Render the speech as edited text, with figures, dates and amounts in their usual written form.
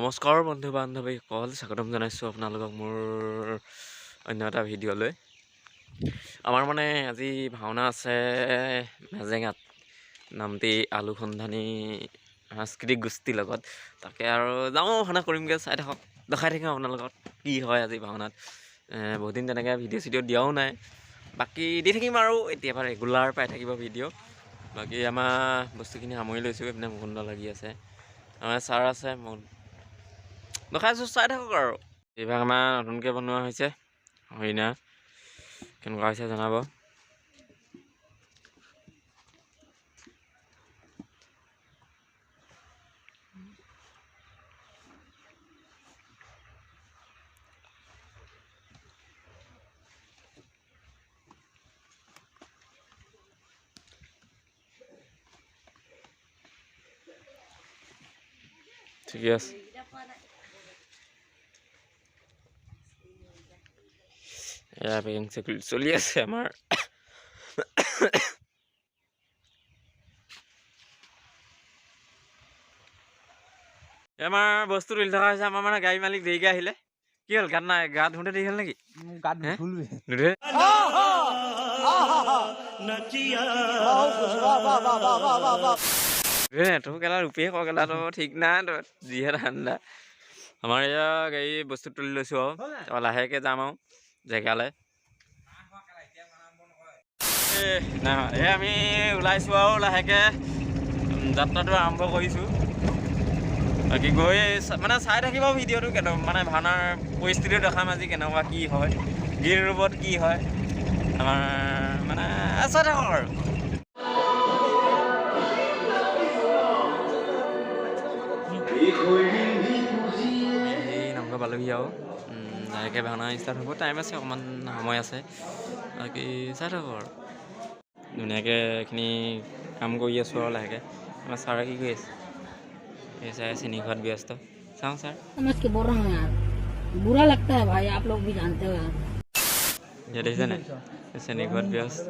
নমস্কাৰ বন্ধু বান্ধৱীসকল, স্বাগতম জনাইছোঁ আপোনালোকক মোৰ অন্য এটা ভিডিঅ'লৈ। আমাৰ মানে আজি ভাওনা আছে মেজেঙাত, নামটি আলুসন্ধানী সাংস্কৃতিক গোষ্ঠীৰ লগত। তাকে আৰু যাওঁ ভাওনা কৰিমগৈ, চাই থাকক, দেখাই থাকিম আপোনালোকক কি হয় আজি ভাওনাত। বহুত দিন তেনেকৈ ভিডিঅ' চিডিঅ' দিয়াও নাই, বাকী দি থাকিম আৰু এতিয়াৰ পৰা ৰেগুলাৰ পাই থাকিব ভিডিঅ'। বাকী আমাৰ বস্তুখিনি সামৰি লৈছোঁ, এইপিনে মুকুন্দ লাগি আছে, আমাৰ ছাৰ আছে, মোক দেখাইছোঁ, চাই থাকক আৰু। এইভাগ আমাৰ নতুনকৈ বনোৱা হৈছে হৰিণা, কেনেকুৱা হৈছে জনাব। ঠিকে আছে। এয়া পেকিং চেকিং চলি আছে আমাৰ। আমাৰ বস্তু তুলি থকা হৈছে। আমাৰ মানে গাড়ী মালিক দেৰিকৈ আহিলে। কি হ'ল, গাত নাই, গা ধুওঁতে দেৰি হ'ল নেকি? গাত নুধুৱে। তোৰ কেলা ৰূপেই ক কেলাটো ঠিক নাই, তই যিহে ঠাণ্ডা। আমাৰ এয়া গাড়ী বস্তু তুলি লৈছোঁ আৰু তাৰপৰা লাহেকৈ যাম আৰু জেগালৈ। এই আমি ওলাইছোঁ আৰু লাহেকৈ যাত্ৰাটো আৰম্ভ কৰিছোঁ। বাকী গৈ মানে চাই থাকিব ভিডিঅ'টো, মানে ভাওনাৰ পৰিস্থিতিও দেখাম আজি কেনেকুৱা কি হয়, গীৰ ৰূপত কি হয় আমাৰ, মানে চাই থাকক আৰু। এই নামঘৰ পালোহি আৰু লাহেকৈ ভাওনা ষ্টাৰ্ট হ'ব, টাইম আছে, অকণমান সময় আছে। বাকী চাই থাকক আৰু। ধুনীয়াকৈ এইখিনি কাম কৰি আছোঁ আৰু লাহেকৈ। আমাৰ ছাৰে কি কৰি আছে? এই চাই চেনি খোৱাত ব্যস্ত। চাওঁ ছাৰ। बुरा लगता है भाई, आप लोग भी जानते हो यार। ये देখিছে নাই, চেনি খোৱাত ব্যস্ত।